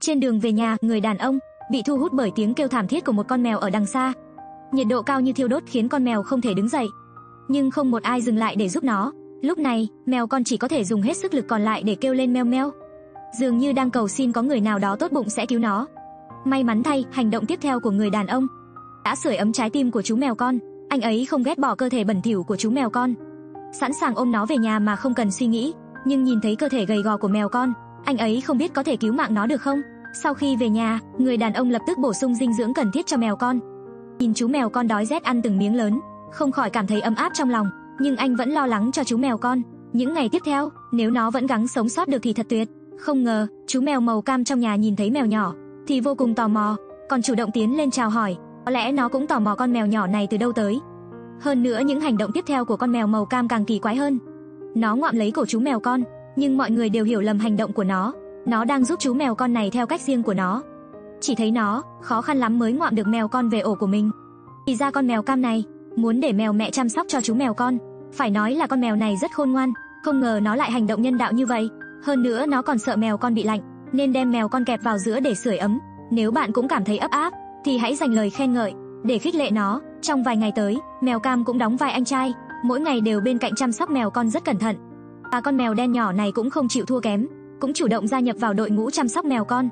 Trên đường về nhà, người đàn ông bị thu hút bởi tiếng kêu thảm thiết của một con mèo ở đằng xa. Nhiệt độ cao như thiêu đốt khiến con mèo không thể đứng dậy, nhưng không một ai dừng lại để giúp nó. Lúc này, mèo con chỉ có thể dùng hết sức lực còn lại để kêu lên meo meo, dường như đang cầu xin có người nào đó tốt bụng sẽ cứu nó. May mắn thay, hành động tiếp theo của người đàn ông đã sưởi ấm trái tim của chú mèo con. Anh ấy không ghét bỏ cơ thể bẩn thỉu của chú mèo con, sẵn sàng ôm nó về nhà mà không cần suy nghĩ. Nhưng nhìn thấy cơ thể gầy gò của mèo con, anh ấy không biết có thể cứu mạng nó được không. Sau khi về nhà, người đàn ông lập tức bổ sung dinh dưỡng cần thiết cho mèo con. Nhìn chú mèo con đói rét ăn từng miếng lớn, không khỏi cảm thấy ấm áp trong lòng. Nhưng anh vẫn lo lắng cho chú mèo con. Những ngày tiếp theo, nếu nó vẫn gắng sống sót được thì thật tuyệt. Không ngờ, chú mèo màu cam trong nhà nhìn thấy mèo nhỏ thì vô cùng tò mò, còn chủ động tiến lên chào hỏi. Có lẽ nó cũng tò mò con mèo nhỏ này từ đâu tới. Hơn nữa, những hành động tiếp theo của con mèo màu cam càng kỳ quái hơn. Nó ngoạm lấy cổ chú mèo con, nhưng mọi người đều hiểu lầm hành động của nó. Nó đang giúp chú mèo con này theo cách riêng của nó. Chỉ thấy nó khó khăn lắm mới ngoạm được mèo con về ổ của mình. Thì ra con mèo cam này muốn để mèo mẹ chăm sóc cho chú mèo con. Phải nói là con mèo này rất khôn ngoan, không ngờ nó lại hành động nhân đạo như vậy. Hơn nữa nó còn sợ mèo con bị lạnh, nên đem mèo con kẹp vào giữa để sưởi ấm. Nếu bạn cũng cảm thấy ấp áp thì hãy dành lời khen ngợi để khích lệ nó. Trong vài ngày tới, mèo cam cũng đóng vai anh trai, mỗi ngày đều bên cạnh chăm sóc mèo con rất cẩn thận. Và con mèo đen nhỏ này cũng không chịu thua kém, cũng chủ động gia nhập vào đội ngũ chăm sóc mèo con.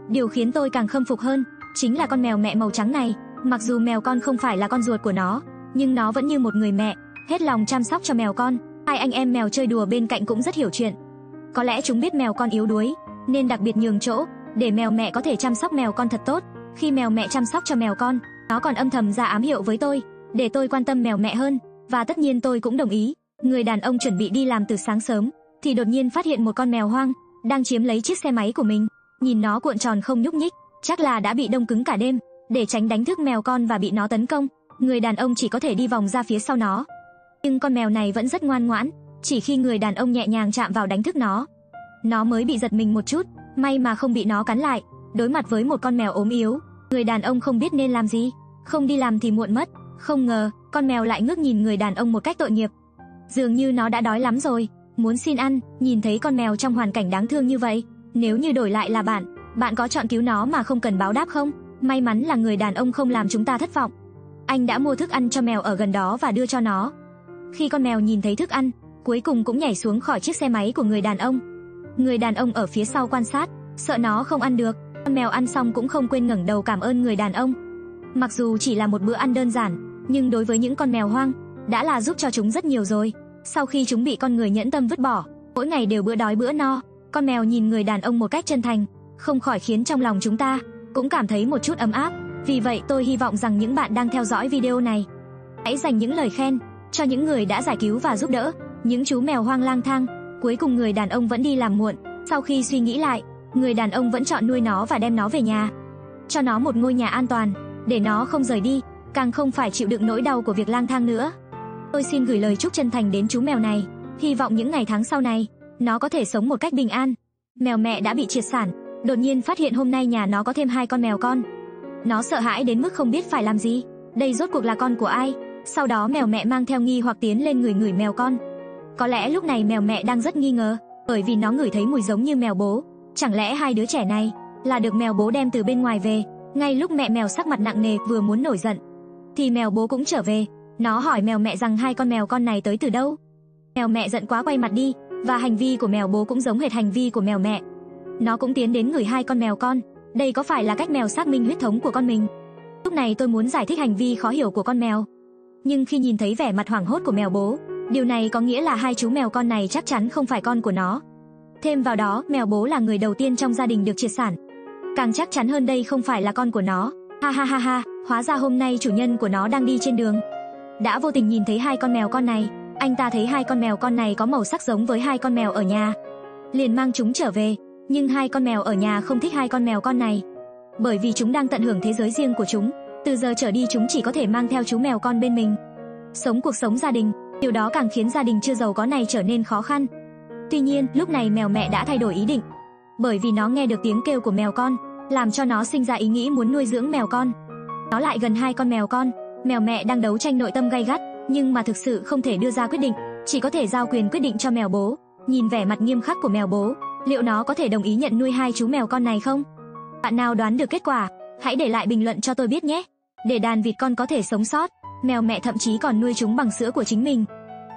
Điều khiến tôi càng khâm phục hơn chính là con mèo mẹ màu trắng này. Mặc dù mèo con không phải là con ruột của nó, nhưng nó vẫn như một người mẹ, hết lòng chăm sóc cho mèo con. Hai anh em mèo chơi đùa bên cạnh cũng rất hiểu chuyện. Có lẽ chúng biết mèo con yếu đuối, nên đặc biệt nhường chỗ để mèo mẹ có thể chăm sóc mèo con thật tốt. Khi mèo mẹ chăm sóc cho mèo con, nó còn âm thầm ra ám hiệu với tôi, để tôi quan tâm mèo mẹ hơn. Và tất nhiên tôi cũng đồng ý. Người đàn ông chuẩn bị đi làm từ sáng sớm, thì đột nhiên phát hiện một con mèo hoang đang chiếm lấy chiếc xe máy của mình. Nhìn nó cuộn tròn không nhúc nhích, chắc là đã bị đông cứng cả đêm. Để tránh đánh thức mèo con và bị nó tấn công, người đàn ông chỉ có thể đi vòng ra phía sau nó. Nhưng con mèo này vẫn rất ngoan ngoãn, chỉ khi người đàn ông nhẹ nhàng chạm vào đánh thức nó mới bị giật mình một chút, may mà không bị nó cắn lại. Đối mặt với một con mèo ốm yếu, người đàn ông không biết nên làm gì, không đi làm thì muộn mất. Không ngờ, con mèo lại ngước nhìn người đàn ông một cách tội nghiệp. Dường như nó đã đói lắm rồi, muốn xin ăn. Nhìn thấy con mèo trong hoàn cảnh đáng thương như vậy, nếu như đổi lại là bạn có chọn cứu nó mà không cần báo đáp không? May mắn là người đàn ông không làm chúng ta thất vọng. Anh đã mua thức ăn cho mèo ở gần đó và đưa cho nó. Khi con mèo nhìn thấy thức ăn, cuối cùng cũng nhảy xuống khỏi chiếc xe máy của người đàn ông. Người đàn ông ở phía sau quan sát, sợ nó không ăn được. Con mèo ăn xong cũng không quên ngẩng đầu cảm ơn người đàn ông. Mặc dù chỉ là một bữa ăn đơn giản, nhưng đối với những con mèo hoang, đã là giúp cho chúng rất nhiều rồi. Sau khi chúng bị con người nhẫn tâm vứt bỏ, mỗi ngày đều bữa đói bữa no, con mèo nhìn người đàn ông một cách chân thành, không khỏi khiến trong lòng chúng ta cũng cảm thấy một chút ấm áp. Vì vậy tôi hy vọng rằng những bạn đang theo dõi video này hãy dành những lời khen cho những người đã giải cứu và giúp đỡ những chú mèo hoang lang thang. Cuối cùng người đàn ông vẫn đi làm muộn. Sau khi suy nghĩ lại, người đàn ông vẫn chọn nuôi nó và đem nó về nhà, cho nó một ngôi nhà an toàn, để nó không rời đi, càng không phải chịu đựng nỗi đau của việc lang thang nữa. Tôi xin gửi lời chúc chân thành đến chú mèo này, hy vọng những ngày tháng sau này nó có thể sống một cách bình an. Mèo mẹ đã bị triệt sản, đột nhiên phát hiện hôm nay nhà nó có thêm 2 con mèo con. Nó sợ hãi đến mức không biết phải làm gì. Đây rốt cuộc là con của ai? Sau đó mèo mẹ mang theo nghi hoặc tiến lên ngửi mèo con. Có lẽ lúc này mèo mẹ đang rất nghi ngờ, bởi vì nó ngửi thấy mùi giống như mèo bố. Chẳng lẽ hai đứa trẻ này là được mèo bố đem từ bên ngoài về? Ngay lúc mẹ mèo sắc mặt nặng nề vừa muốn nổi giận, thì mèo bố cũng trở về. Nó hỏi mèo mẹ rằng 2 con mèo con này tới từ đâu. Mèo mẹ giận quá quay mặt đi, và hành vi của mèo bố cũng giống hệt hành vi của mèo mẹ. Nó cũng tiến đến ngửi 2 con mèo con. Đây có phải là cách mèo xác minh huyết thống của con mình? Lúc này tôi muốn giải thích hành vi khó hiểu của con mèo, nhưng khi nhìn thấy vẻ mặt hoảng hốt của mèo bố, điều này có nghĩa là 2 chú mèo con này chắc chắn không phải con của nó. Thêm vào đó, mèo bố là người đầu tiên trong gia đình được triệt sản, càng chắc chắn hơn đây không phải là con của nó. Ha ha ha ha, hóa ra hôm nay chủ nhân của nó đang đi trên đường, đã vô tình nhìn thấy 2 con mèo con này. Anh ta thấy 2 con mèo con này có màu sắc giống với 2 con mèo ở nhà, liền mang chúng trở về. Nhưng 2 con mèo ở nhà không thích 2 con mèo con này, bởi vì chúng đang tận hưởng thế giới riêng của chúng. Từ giờ trở đi chúng chỉ có thể mang theo chú mèo con bên mình, sống cuộc sống gia đình. Điều đó càng khiến gia đình chưa giàu có này trở nên khó khăn. Tuy nhiên, lúc này mèo mẹ đã thay đổi ý định, bởi vì nó nghe được tiếng kêu của mèo con, làm cho nó sinh ra ý nghĩ muốn nuôi dưỡng mèo con. Nó lại gần 2 con mèo con. Mèo mẹ đang đấu tranh nội tâm gay gắt, nhưng mà thực sự không thể đưa ra quyết định, chỉ có thể giao quyền quyết định cho mèo bố. Nhìn vẻ mặt nghiêm khắc của mèo bố, liệu nó có thể đồng ý nhận nuôi 2 chú mèo con này không? Bạn nào đoán được kết quả, hãy để lại bình luận cho tôi biết nhé. Để đàn vịt con có thể sống sót, mèo mẹ thậm chí còn nuôi chúng bằng sữa của chính mình.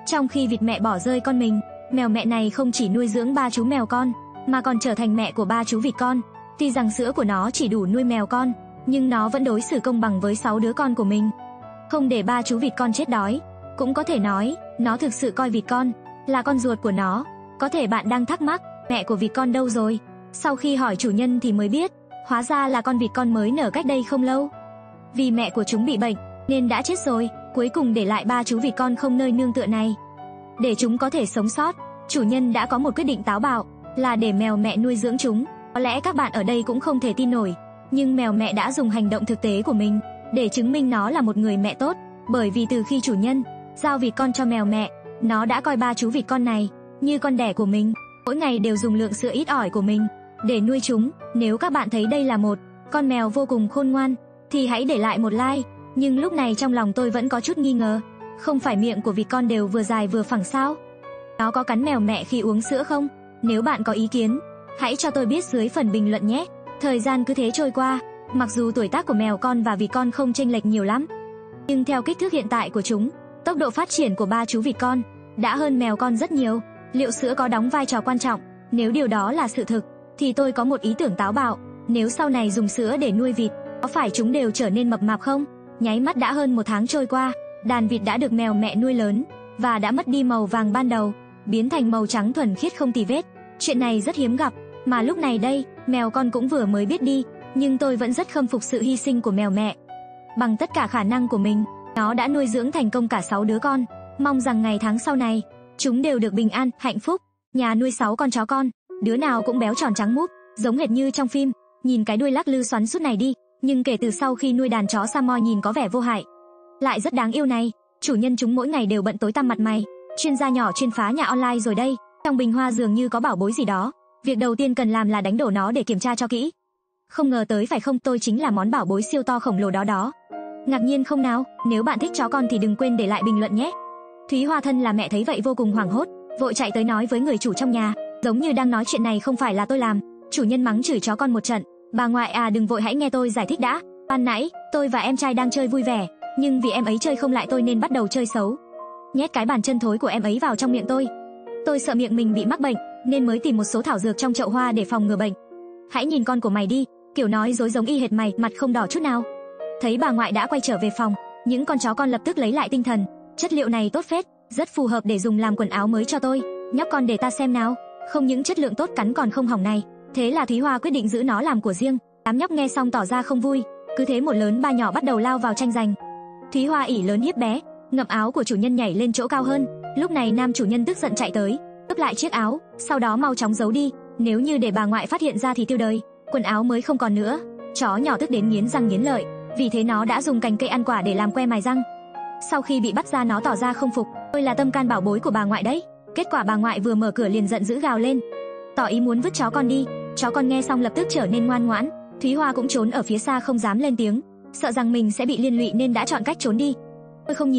Trong khi vịt mẹ bỏ rơi con mình, mèo mẹ này không chỉ nuôi dưỡng 3 chú mèo con, mà còn trở thành mẹ của 3 chú vịt con. Tuy rằng sữa của nó chỉ đủ nuôi mèo con, nhưng nó vẫn đối xử công bằng với 6 đứa con của mình, không để 3 chú vịt con chết đói. Cũng có thể nói, nó thực sự coi vịt con là con ruột của nó. Có thể bạn đang thắc mắc, mẹ của vịt con đâu rồi? Sau khi hỏi chủ nhân thì mới biết, hóa ra là con vịt con mới nở cách đây không lâu. Vì mẹ của chúng bị bệnh nên đã chết rồi, cuối cùng để lại 3 chú vịt con không nơi nương tựa này. Để chúng có thể sống sót, chủ nhân đã có một quyết định táo bạo, là để mèo mẹ nuôi dưỡng chúng. Có lẽ các bạn ở đây cũng không thể tin nổi, nhưng mèo mẹ đã dùng hành động thực tế của mình để chứng minh nó là một người mẹ tốt. Bởi vì từ khi chủ nhân giao vịt con cho mèo mẹ, nó đã coi 3 chú vịt con này như con đẻ của mình. Mỗi ngày đều dùng lượng sữa ít ỏi của mình để nuôi chúng. Nếu các bạn thấy đây là một con mèo vô cùng khôn ngoan, thì hãy để lại một like. Nhưng lúc này trong lòng tôi vẫn có chút nghi ngờ, không phải miệng của vịt con đều vừa dài vừa phẳng sao? Nó có cắn mèo mẹ khi uống sữa không? Nếu bạn có ý kiến, hãy cho tôi biết dưới phần bình luận nhé. Thời gian cứ thế trôi qua, mặc dù tuổi tác của mèo con và vịt con không chênh lệch nhiều lắm, nhưng theo kích thước hiện tại của chúng, tốc độ phát triển của 3 chú vịt con đã hơn mèo con rất nhiều. Liệu sữa có đóng vai trò quan trọng? Nếu điều đó là sự thực, thì tôi có một ý tưởng táo bạo. Nếu sau này dùng sữa để nuôi vịt, có phải chúng đều trở nên mập mạp không? Nháy mắt đã hơn 1 tháng trôi qua, đàn vịt đã được mèo mẹ nuôi lớn và đã mất đi màu vàng ban đầu, biến thành màu trắng thuần khiết không tì vết. Chuyện này rất hiếm gặp, mà lúc này đây, mèo con cũng vừa mới biết đi, nhưng tôi vẫn rất khâm phục sự hy sinh của mèo mẹ. Bằng tất cả khả năng của mình, nó đã nuôi dưỡng thành công cả 6 đứa con. Mong rằng ngày tháng sau này, chúng đều được bình an, hạnh phúc. Nhà nuôi 6 con chó con, đứa nào cũng béo tròn trắng múp, giống hệt như trong phim. Nhìn cái đuôi lắc lư xoắn sút này đi, nhưng kể từ sau khi nuôi đàn chó Samoy nhìn có vẻ vô hại, lại rất đáng yêu này, chủ nhân chúng mỗi ngày đều bận tối tăm mặt mày. Chuyên gia nhỏ chuyên phá nhà online rồi đây. Trong bình hoa dường như có bảo bối gì đó. Việc đầu tiên cần làm là đánh đổ nó để kiểm tra cho kỹ. Không ngờ tới phải không, tôi chính là món bảo bối siêu to khổng lồ đó. Ngạc nhiên không nào? Nếu bạn thích chó con thì đừng quên để lại bình luận nhé. Thúy Hoa thân là mẹ thấy vậy vô cùng hoảng hốt, vội chạy tới nói với người chủ trong nhà, giống như đang nói chuyện này không phải là tôi làm. Chủ nhân mắng chửi chó con một trận. Bà ngoại à, đừng vội, hãy nghe tôi giải thích đã. Ban nãy tôi và em trai đang chơi vui vẻ, nhưng vì em ấy chơi không lại tôi nên bắt đầu chơi xấu, nhét cái bàn chân thối của em ấy vào trong miệng tôi. Tôi sợ miệng mình bị mắc bệnh nên mới tìm một số thảo dược trong chậu hoa để phòng ngừa bệnh. Hãy nhìn con của mày đi, kiểu nói dối giống y hệt mày, mặt không đỏ chút nào. Thấy bà ngoại đã quay trở về phòng, những con chó con lập tức lấy lại tinh thần. Chất liệu này tốt phết, rất phù hợp để dùng làm quần áo mới cho tôi. Nhóc con để ta xem nào. Không những chất lượng tốt, cắn còn không hỏng này. Thế là Thúy Hoa quyết định giữ nó làm của riêng. Đám nhóc nghe xong tỏ ra không vui. Cứ thế một lớn ba nhỏ bắt đầu lao vào tranh giành. Thúy Hoa ỉ lớn hiếp bé, ngậm áo của chủ nhân nhảy lên chỗ cao hơn. Lúc này nam chủ nhân tức giận chạy tới, cướp lại chiếc áo, sau đó mau chóng giấu đi. Nếu như để bà ngoại phát hiện ra thì tiêu đời, quần áo mới không còn nữa. Chó nhỏ tức đến nghiến răng nghiến lợi, vì thế nó đã dùng cành cây ăn quả để làm que mài răng. Sau khi bị bắt ra nó tỏ ra không phục, tôi là tâm can bảo bối của bà ngoại đấy. Kết quả bà ngoại vừa mở cửa liền giận dữ gào lên, tỏ ý muốn vứt chó con đi. Chó con nghe xong lập tức trở nên ngoan ngoãn. Thúy Hoa cũng trốn ở phía xa không dám lên tiếng, sợ rằng mình sẽ bị liên lụy nên đã chọn cách trốn đi. Tôi không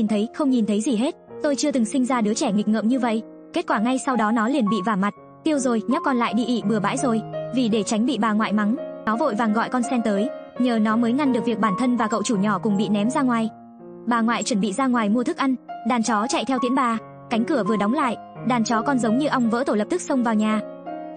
nhìn thấy gì hết. Tôi chưa từng sinh ra đứa trẻ nghịch ngợm như vậy. Kết quả ngay sau đó nó liền bị vả mặt. Tiêu rồi, nhóc con lại đi ị bừa bãi rồi. Vì để tránh bị bà ngoại mắng, nó vội vàng gọi con sen tới, nhờ nó mới ngăn được việc bản thân và cậu chủ nhỏ cùng bị ném ra ngoài. Bà ngoại chuẩn bị ra ngoài mua thức ăn, đàn chó chạy theo tiễn bà. Cánh cửa vừa đóng lại, đàn chó con giống như ong vỡ tổ lập tức xông vào nhà.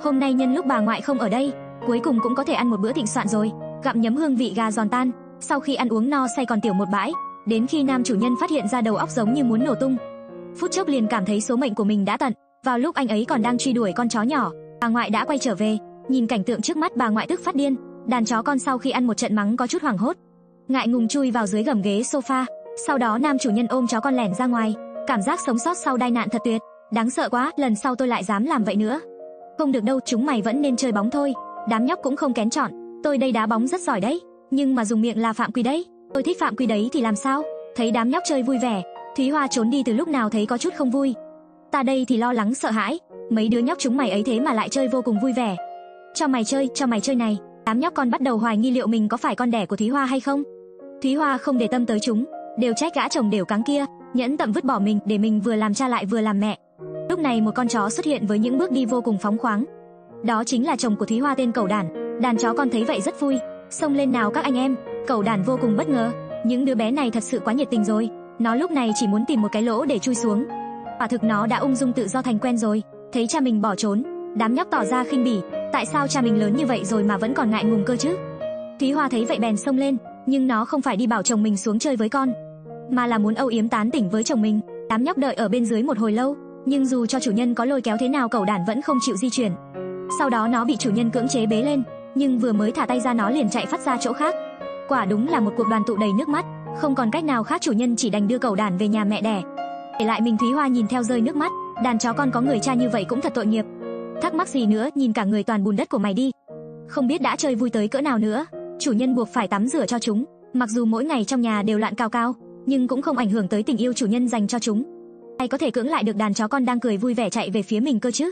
Hôm nay nhân lúc bà ngoại không ở đây, cuối cùng cũng có thể ăn một bữa thịnh soạn rồi. Gặm nhấm hương vị gà giòn tan, sau khi ăn uống no say còn tiểu một bãi, đến khi nam chủ nhân phát hiện ra đầu óc giống như muốn nổ tung. Phút chốc liền cảm thấy số mệnh của mình đã tận. Vào lúc anh ấy còn đang truy đuổi con chó nhỏ, bà ngoại đã quay trở về. Nhìn cảnh tượng trước mắt, bà ngoại tức phát điên. Đàn chó con sau khi ăn một trận mắng có chút hoảng hốt, ngại ngùng chui vào dưới gầm ghế sofa. Sau đó nam chủ nhân ôm chó con lẻn ra ngoài. Cảm giác sống sót sau tai nạn thật tuyệt, đáng sợ quá. Lần sau tôi lại dám làm vậy nữa. Không được đâu, chúng mày vẫn nên chơi bóng thôi. Đám nhóc cũng không kén chọn. Tôi đây đá bóng rất giỏi đấy, nhưng mà dùng miệng là phạm quy đấy. Tôi thích phạm quy đấy thì làm sao? Thấy đám nhóc chơi vui vẻ, Thúy Hoa trốn đi từ lúc nào thấy có chút không vui. Ta đây thì lo lắng sợ hãi, mấy đứa nhóc chúng mày ấy thế mà lại chơi vô cùng vui vẻ. Cho mày chơi này. Đám nhóc con bắt đầu hoài nghi liệu mình có phải con đẻ của Thúy Hoa hay không. Thúy Hoa không để tâm tới chúng, đều trách gã chồng đều cáng kia nhẫn tâm vứt bỏ mình để mình vừa làm cha lại vừa làm mẹ. Lúc này một con chó xuất hiện với những bước đi vô cùng phóng khoáng. Đó chính là chồng của Thúy Hoa tên Cẩu Đản. Đàn chó con thấy vậy rất vui, xông lên nào các anh em. Cẩu đản vô cùng bất ngờ, những đứa bé này thật sự quá nhiệt tình rồi. Nó lúc này chỉ muốn tìm một cái lỗ để chui xuống. Quả thực nó đã ung dung tự do thành quen rồi. Thấy cha mình bỏ trốn, đám nhóc tỏ ra khinh bỉ. Tại sao cha mình lớn như vậy rồi mà vẫn còn ngại ngùng cơ chứ? Thúy Hoa thấy vậy bèn xông lên, nhưng nó không phải đi bảo chồng mình xuống chơi với con, mà là muốn âu yếm tán tỉnh với chồng mình. Đám nhóc đợi ở bên dưới một hồi lâu, nhưng dù cho chủ nhân có lôi kéo thế nào cẩu đản vẫn không chịu di chuyển. Sau đó nó bị chủ nhân cưỡng chế bế lên, nhưng vừa mới thả tay ra nó liền chạy phát ra chỗ khác. Quả đúng là một cuộc đoàn tụ đầy nước mắt. Không còn cách nào khác, chủ nhân chỉ đành đưa cẩu đản về nhà mẹ đẻ. Để lại mình Thúy Hoa nhìn theo rơi nước mắt. Đàn chó con có người cha như vậy cũng thật tội nghiệp. Thắc mắc gì nữa, nhìn cả người toàn bùn đất của mày đi. Không biết đã chơi vui tới cỡ nào nữa. Chủ nhân buộc phải tắm rửa cho chúng. Mặc dù mỗi ngày trong nhà đều lặn cao cao, nhưng cũng không ảnh hưởng tới tình yêu chủ nhân dành cho chúng. Ai có thể cưỡng lại được đàn chó con đang cười vui vẻ chạy về phía mình cơ chứ?